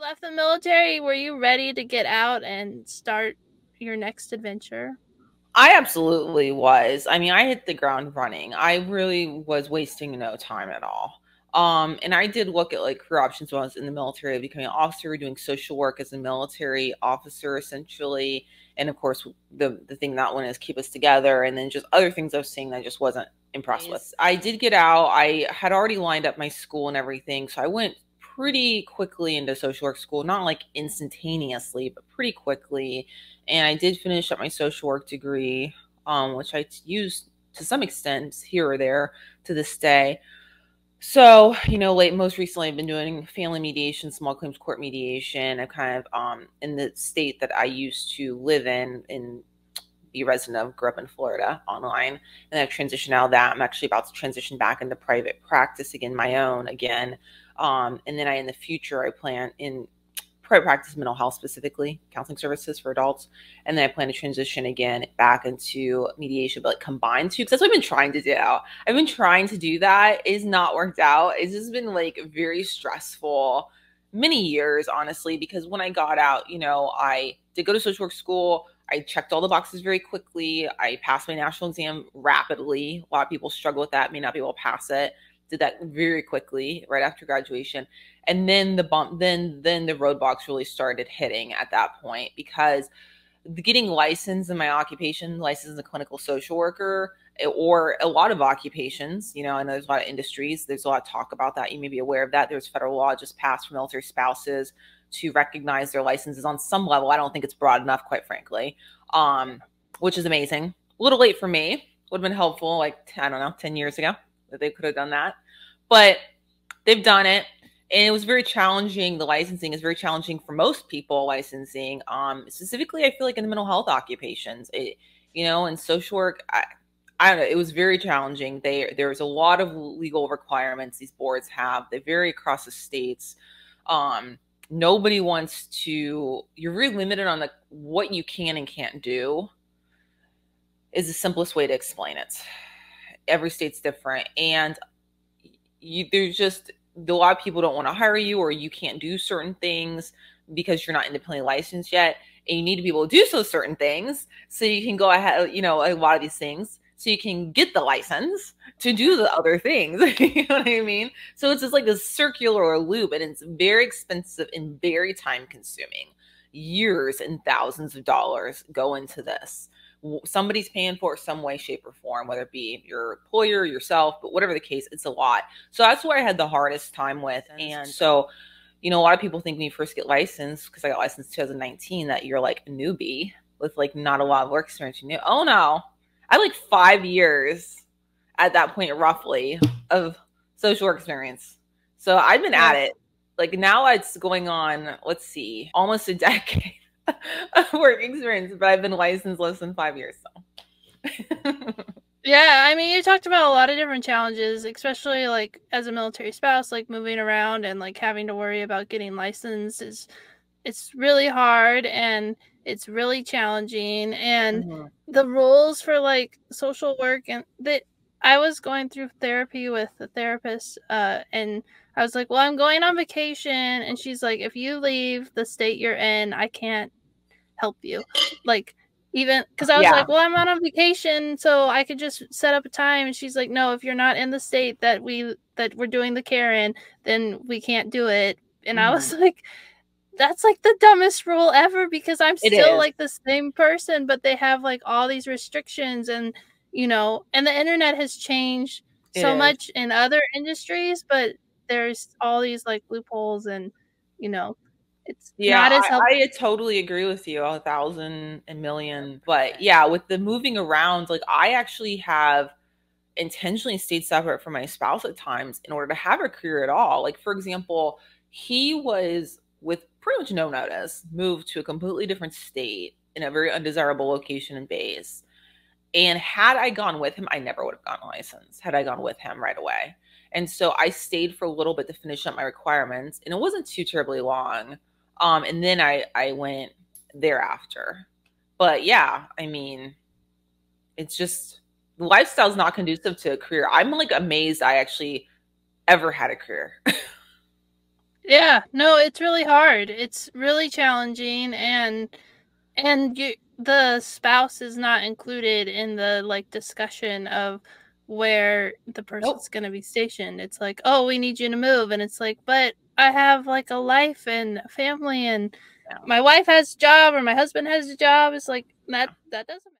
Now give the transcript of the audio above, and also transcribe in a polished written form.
left the military, were you ready to get out and start your next adventure? I absolutely was. I mean, I hit the ground running. I really was wasting no time at all. And I did look at like career options when I was in the military, becoming an officer, doing social work as a military officer, essentially. And of course, the thing that one is keep us together, and then just other things I was seeing that I just wasn't impressed with. I did get out. I had already lined up my school and everything, so I went pretty quickly into social work school, not like instantaneously, but pretty quickly. And I did finish up my social work degree, which I used to some extent here or there to this day. So, most recently I've been doing family mediation, small claims court mediation. I'm kind of in the state that I used to live in be a resident of, grew up in Florida online. And I've transitioned out of that. I'm actually about to transition back into private practice again, my own again. And then in the future, I plan in private practice, mental health specifically, counseling services for adults. And then I plan to transition again back into mediation, but like combined two, because that's what I've been trying to do. I've been trying to do that. It's not worked out. It's just been like very stressful many years, honestly, because when I got out, I did go to social work school. I checked all the boxes very quickly. I passed my national exam rapidly. A lot of people struggle with that, may not be able to pass it. Did that very quickly right after graduation. And then the roadblocks really started hitting at that point, because getting licensed in my occupation, licensed as a clinical social worker, or a lot of occupations, I know there's a lot of industries, there's a lot of talk about that. You may be aware of that. There's federal law just passed for military spouses to recognize their licenses on some level. I don't think it's broad enough, quite frankly, which is amazing. A little late for me. Would have been helpful, like, I don't know, 10 years ago that they could have done that. But they've done it. And it was very challenging. The licensing is very challenging for most people, licensing. Specifically, I feel like in the mental health occupations, and social work, I don't know, it was very challenging. There's a lot of legal requirements these boards have. They vary across the states. Nobody wants to, you're really limited on what you can and can't do, is the simplest way to explain it. Every state's different. And there's just a lot of people don't want to hire you, or you can't do certain things because you're not independently licensed yet. And you need to be able to do certain things so you can go ahead, a lot of these things, so you can get the license to do the other things. You know what I mean? So it's just like this circular loop, and it's very expensive and very time consuming. Years and thousands of dollars go into this. Somebody's paying for it some way, shape, or form, whether it be your employer, yourself, but whatever the case, it's a lot. So that's what I had the hardest time with. And so, a lot of people think when you first get licensed, because I got licensed in 2019, that you're like a newbie with like not a lot of work experience. Oh no, I had like 5 years at that point, roughly, of social work experience. So I've been at it. Like now it's going on, let's see, almost a decade of work experience, but I've been licensed less than 5 years. So. Yeah, I mean, you talked about a lot of different challenges, especially like as a military spouse, like moving around and like having to worry about getting licensed it's really hard and it's really challenging. And the rules for like social work, and that I was going through therapy with a therapist, and I was like, well, I'm going on vacation, and she's like, if you leave the state you're in, I can't help you. Like, even because I was like, well, I'm on vacation, so I could just set up a time. And she's like, no, if you're not in the state that we're doing the care in, then we can't do it. And I was like, that's like the dumbest rule ever, because I'm still like the same person, but they have like all these restrictions. And and the internet has changed so much in other industries, but there's all these like loopholes, and it's not as helpful. I totally agree with you 1,000 and million. But yeah, with the moving around, like I actually have intentionally stayed separate from my spouse at times in order to have a career at all. Like, for example, he was, with pretty much no notice, moved to a completely different state in a very undesirable location and base. And had I gone with him, I never would have gotten a license had I gone with him right away. And so I stayed for a little bit to finish up my requirements, and it wasn't too terribly long. And then I went thereafter. But yeah, I mean, it's just, the lifestyle is not conducive to a career. I'm like amazed I actually ever had a career. Yeah, no, it's really hard. It's really challenging, and the spouse is not included in the like discussion of where the person's Nope. going to be stationed. It's like, oh, we need you to move, and it's like, but I have like a life and a family, and Yeah. my wife has a job or my husband has a job. It's like that doesn't